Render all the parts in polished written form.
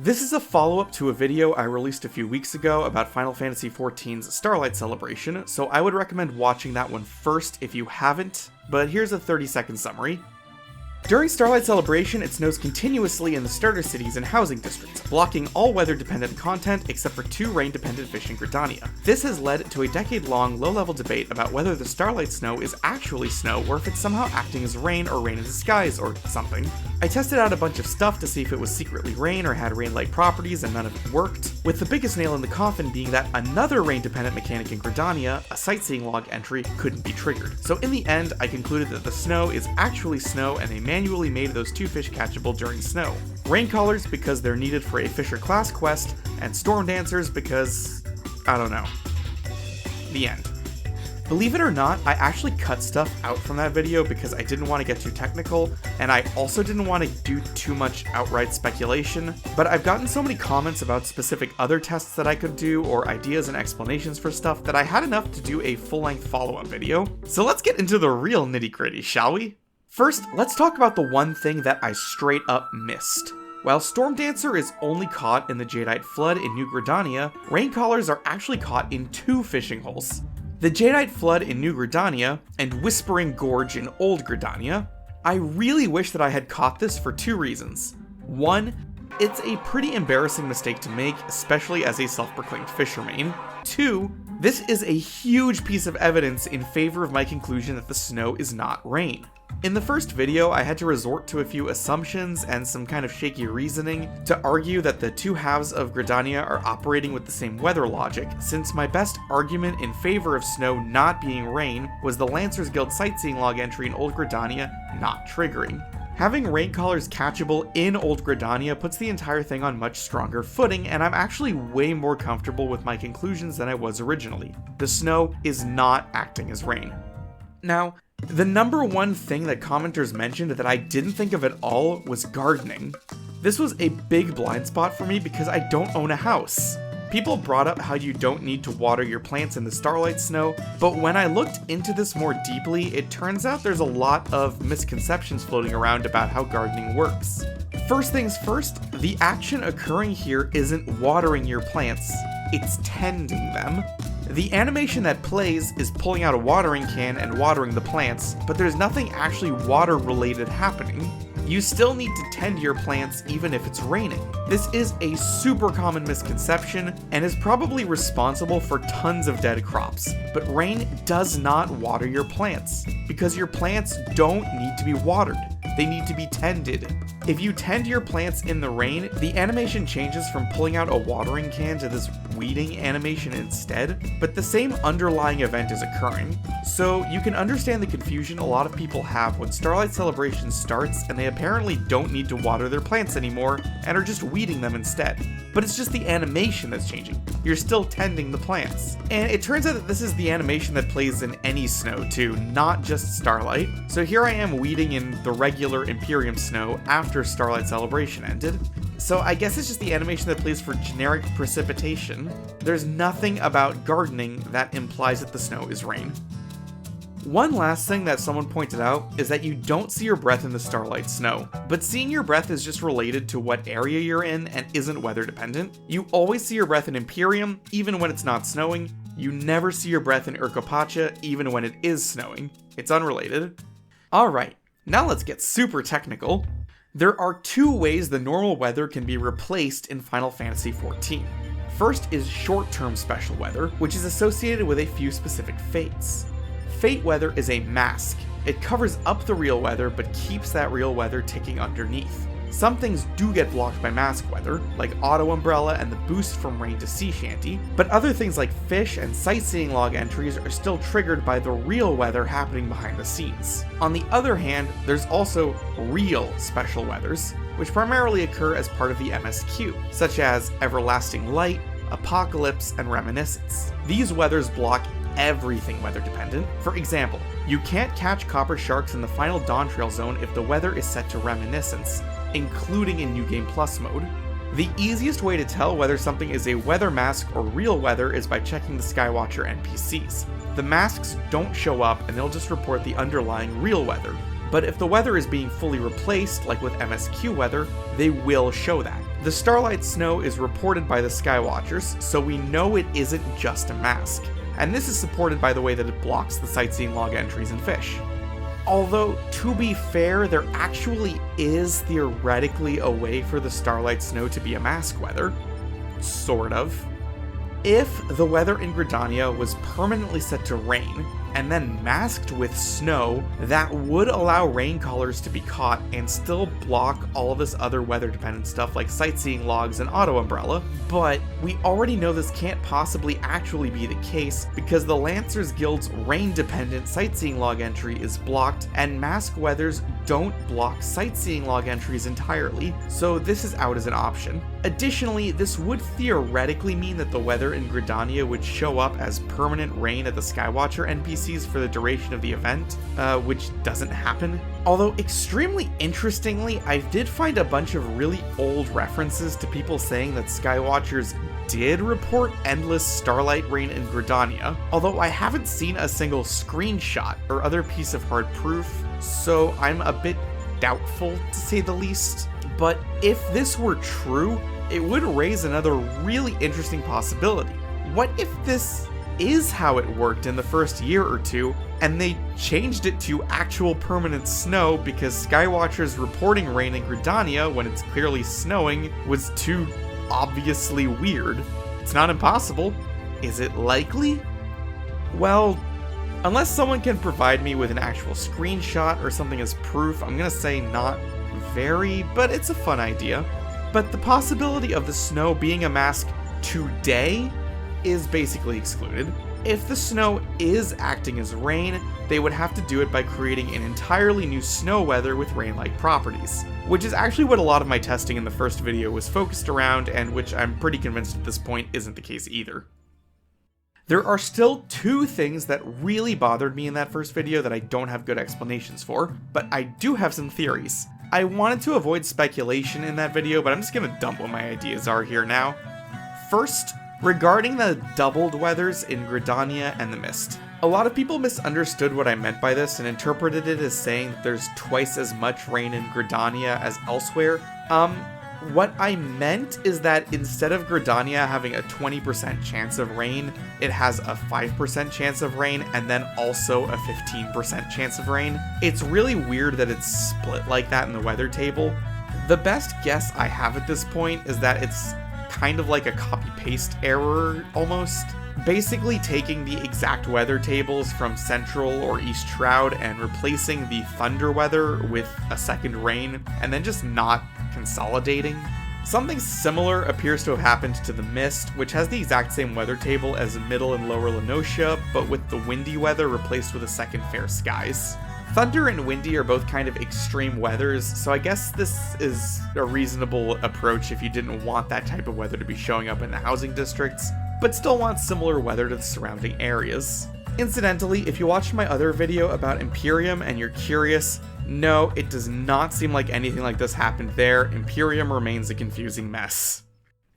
This is a follow-up to a video I released a few weeks ago about Final Fantasy XIV's Starlight Celebration, so I would recommend watching that one first if you haven't, but here's a 30-second summary. During Starlight Celebration, it snows continuously in the starter cities and housing districts, blocking all weather-dependent content except for 2 rain-dependent fish in Gridania. This has led to a decade-long, low-level debate about whether the Starlight Snow is actually snow or if it's somehow acting as rain or rain in disguise or something. I tested out a bunch of stuff to see if it was secretly rain or had rain-like properties, and none of it worked, with the biggest nail in the coffin being that another rain-dependent mechanic in Gridania, a sightseeing log entry, couldn't be triggered. So in the end, I concluded that the snow is actually snow and they manually made those 2 fish catchable during snow. Rain Callers because they're needed for a Fisher class quest, and Storm Dancers because, I don't know. The end. Believe it or not, I actually cut stuff out from that video because I didn't want to get too technical, and I also didn't want to do too much outright speculation, but I've gotten so many comments about specific other tests that I could do, or ideas and explanations for stuff, that I had enough to do a full-length follow-up video. So let's get into the real nitty-gritty, shall we? First, let's talk about the one thing that I straight up missed. While Storm Dancer is only caught in the Jadeite Flood in New Gridania, Rain Callers are actually caught in 2 fishing holes. The Jadeite Flood in New Gridania, and Whispering Gorge in Old Gridania. I really wish that I had caught this for 2 reasons. 1, it's a pretty embarrassing mistake to make, especially as a self-proclaimed fisherman. 2, this is a huge piece of evidence in favor of my conclusion that the snow is not rain. In the first video, I had to resort to a few assumptions and some kind of shaky reasoning to argue that the 2 halves of Gridania are operating with the same weather logic, since my best argument in favor of snow not being rain was the Lancers Guild sightseeing log entry in Old Gridania not triggering. Having Rain Callers catchable in Old Gridania puts the entire thing on much stronger footing, and I'm actually way more comfortable with my conclusions than I was originally. The snow is not acting as rain. Now, the number one thing that commenters mentioned that I didn't think of at all was gardening. This was a big blind spot for me because I don't own a house. People brought up how you don't need to water your plants in the Starlight Snow, but when I looked into this more deeply, it turns out there's a lot of misconceptions floating around about how gardening works. First things first, the action occurring here isn't watering your plants, it's tending them. The animation that plays is pulling out a watering can and watering the plants, but there's nothing actually water-related happening. You still need to tend your plants even if it's raining. This is a super common misconception and is probably responsible for tons of dead crops, but rain does not water your plants, because your plants don't need to be watered. They need to be tended. If you tend your plants in the rain, the animation changes from pulling out a watering can to this weeding animation instead, but the same underlying event is occurring. So you can understand the confusion a lot of people have when Starlight Celebration starts and they apparently don't need to water their plants anymore and are just weeding them instead. But it's just the animation that's changing. You're still tending the plants. And it turns out that this is the animation that plays in any snow too, not just Starlight. So here I am weeding in the regular Imperium snow after Starlight Celebration ended. So I guess it's just the animation that plays for generic precipitation. There's nothing about gardening that implies that the snow is rain. One last thing that someone pointed out is that you don't see your breath in the Starlight Snow, but seeing your breath is just related to what area you're in and isn't weather dependent. You always see your breath in Imperium, even when it's not snowing. You never see your breath in Urkopacha, even when it is snowing. It's unrelated. Alright, now let's get super technical. There are 2 ways the normal weather can be replaced in Final Fantasy XIV. First is short-term special weather, which is associated with a few specific fates. Fate weather is a mask. It covers up the real weather, but keeps that real weather ticking underneath. Some things do get blocked by mask weather, like Auto Umbrella and the boost from rain to sea shanty, but other things like fish and sightseeing log entries are still triggered by the real weather happening behind the scenes. On the other hand, there's also real special weathers, which primarily occur as part of the MSQ, such as Everlasting Light, Apocalypse, and Reminiscence. These weathers block everything weather dependent. For example, you can't catch copper sharks in the final Dawn Trail zone if the weather is set to Reminiscence, including in New Game Plus mode. The easiest way to tell whether something is a weather mask or real weather is by checking the Skywatcher NPCs. The masks don't show up and they'll just report the underlying real weather, but if the weather is being fully replaced, like with MSQ weather, they will show that. The Starlight Snow is reported by the Skywatchers, so we know it isn't just a mask, and this is supported by the way that it blocks the sightseeing log entries and fish. Although, to be fair, there actually is theoretically a way for the Starlight Snow to be a mask weather. Sort of. If the weather in Gridania was permanently set to rain, and then masked with snow, that would allow rain colors to be caught and still block all of this other weather-dependent stuff like sightseeing logs and auto umbrella. But we already know this can't possibly actually be the case because the Lancers Guild's rain-dependent sightseeing log entry is blocked, and mask weathers don't block sightseeing log entries entirely, so this is out as an option. Additionally, this would theoretically mean that the weather in Gridania would show up as permanent rain at the Skywatcher NPCs for the duration of the event, which doesn't happen. Although extremely interestingly, I did find a bunch of really old references to people saying that Skywatchers did report endless starlight rain in Gridania, although I haven't seen a single screenshot or other piece of hard proof, so I'm a bit doubtful to say the least. But if this were true, it would raise another really interesting possibility. What if this is how it worked in the first year or two, and they changed it to actual permanent snow because Skywatchers reporting rain in Gridania when it's clearly snowing was too obviously weird? It's not impossible. Is it likely? Well, unless someone can provide me with an actual screenshot or something as proof, I'm gonna say not very, but it's a fun idea. But the possibility of the snow being a mask today is basically excluded. If the snow is acting as rain, they would have to do it by creating an entirely new snow weather with rain-like properties, which is actually what a lot of my testing in the first video was focused around, and which I'm pretty convinced at this point isn't the case either. There are still two things that really bothered me in that first video that I don't have good explanations for, but I do have some theories. I wanted to avoid speculation in that video, but I'm just gonna dump what my ideas are here now. First, regarding the doubled weathers in Gridania and the Mist. A lot of people misunderstood what I meant by this and interpreted it as saying that there's twice as much rain in Gridania as elsewhere. What I meant is that instead of Gridania having a 20% chance of rain, it has a 5% chance of rain and then also a 15% chance of rain. It's really weird that it's split like that in the weather table. The best guess I have at this point is that it's kind of like a copy-paste error, almost. Basically taking the exact weather tables from Central or East Shroud and replacing the thunder weather with a second rain, and then just not consolidating. Something similar appears to have happened to the Mist, which has the exact same weather table as Middle and Lower Lenosha, but with the windy weather replaced with a second fair skies. Thunder and windy are both kind of extreme weathers, so I guess this is a reasonable approach if you didn't want that type of weather to be showing up in the housing districts, but still want similar weather to the surrounding areas. Incidentally, if you watched my other video about Imperium and you're curious, no, it does not seem like anything like this happened there. Imperium remains a confusing mess.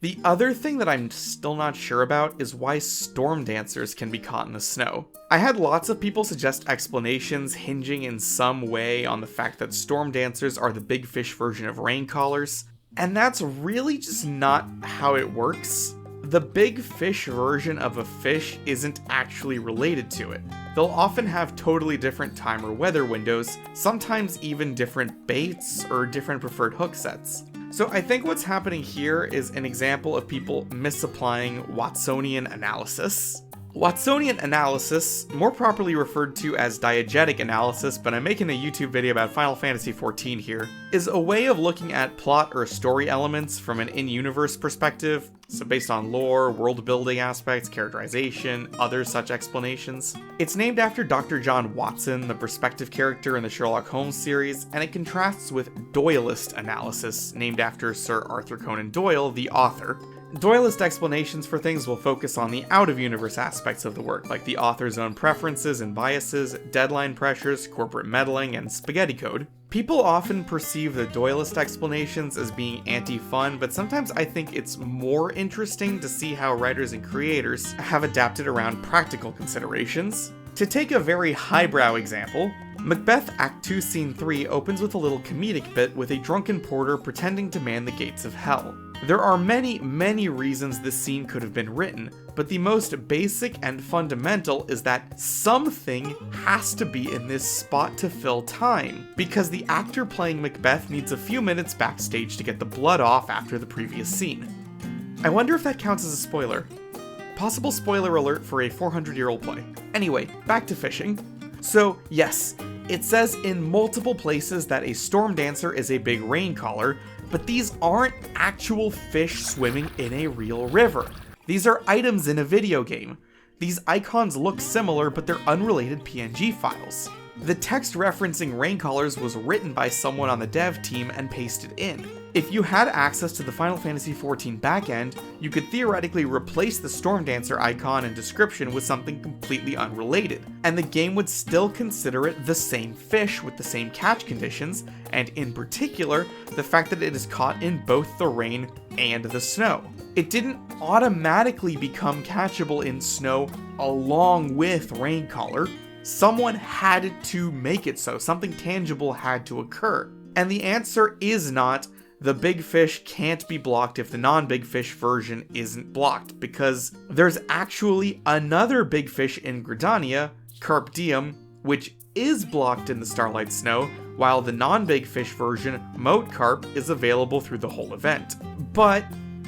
The other thing that I'm still not sure about is why storm dancers can be caught in the snow. I had lots of people suggest explanations hinging in some way on the fact that storm dancers are the big fish version of rain callers, and that's really just not how it works. The big fish version of a fish isn't actually related to it. They'll often have totally different time or weather windows, sometimes even different baits or different preferred hook sets. So I think what's happening here is an example of people misapplying Watsonian analysis. Watsonian analysis, more properly referred to as diegetic analysis, but I'm making a YouTube video about Final Fantasy XIV here, is a way of looking at plot or story elements from an in-universe perspective, so based on lore, world-building aspects, characterization, other such explanations. It's named after Dr. John Watson, the perspective character in the Sherlock Holmes series, and it contrasts with Doyleist analysis, named after Sir Arthur Conan Doyle, the author. Doyleist explanations for things will focus on the out-of-universe aspects of the work, like the author's own preferences and biases, deadline pressures, corporate meddling, and spaghetti code. People often perceive the Doyleist explanations as being anti-fun, but sometimes I think it's more interesting to see how writers and creators have adapted around practical considerations. To take a very highbrow example, Macbeth Act 2 Scene 3 opens with a little comedic bit with a drunken porter pretending to man the gates of hell. There are many, many reasons this scene could have been written, but the most basic and fundamental is that something has to be in this spot to fill time, because the actor playing Macbeth needs a few minutes backstage to get the blood off after the previous scene. I wonder if that counts as a spoiler. Possible spoiler alert for a 400-year-old play. Anyway, back to fishing. So, yes, it says in multiple places that a storm dancer is a big rain caller, but these aren't actual fish swimming in a real river. These are items in a video game. These icons look similar, but they're unrelated PNG files. The text referencing rain callers was written by someone on the dev team and pasted in. If you had access to the Final Fantasy XIV backend, you could theoretically replace the Storm Dancer icon and description with something completely unrelated, and the game would still consider it the same fish with the same catch conditions, and in particular, the fact that it is caught in both the rain and the snow. It didn't automatically become catchable in snow along with rain caller. Someone had to make it so, something tangible had to occur. And the answer is not, the big fish can't be blocked if the non-big fish version isn't blocked, because there's actually another big fish in Gridania, Carp Diem, which is blocked in the Starlight Snow, while the non-big fish version, Moat Carp, is available through the whole event. But,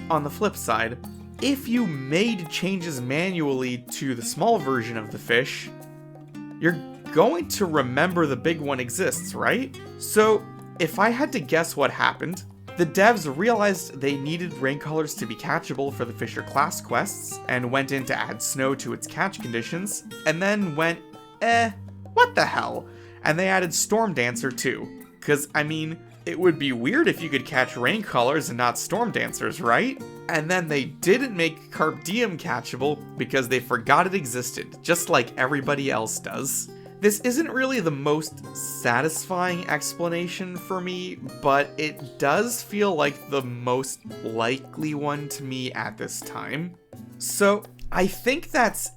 on the flip side, if you made changes manually to the small version of the fish, you're going to remember the big one exists, right? So, if I had to guess what happened, the devs realized they needed rain callers to be catchable for the Fisher class quests, and went in to add snow to its catch conditions, and then went, what the hell? And they added Storm Dancer too. Cause, I mean, it would be weird if you could catch rain callers and not storm dancers, right? And then they didn't make Carp Diem catchable because they forgot it existed, just like everybody else does. This isn't really the most satisfying explanation for me, but it does feel like the most likely one to me at this time. So, I think that's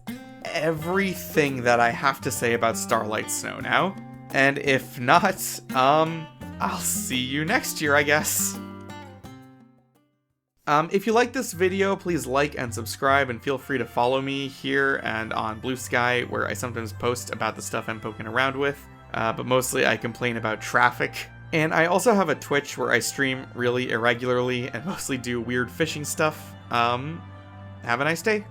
everything that I have to say about Starlight Snow now. And if not, I'll see you next year, I guess. If you like this video, please like and subscribe, and feel free to follow me here and on Blue Sky, where I sometimes post about the stuff I'm poking around with, but mostly I complain about traffic. And I also have a Twitch where I stream really irregularly and mostly do weird fishing stuff. Have a nice day.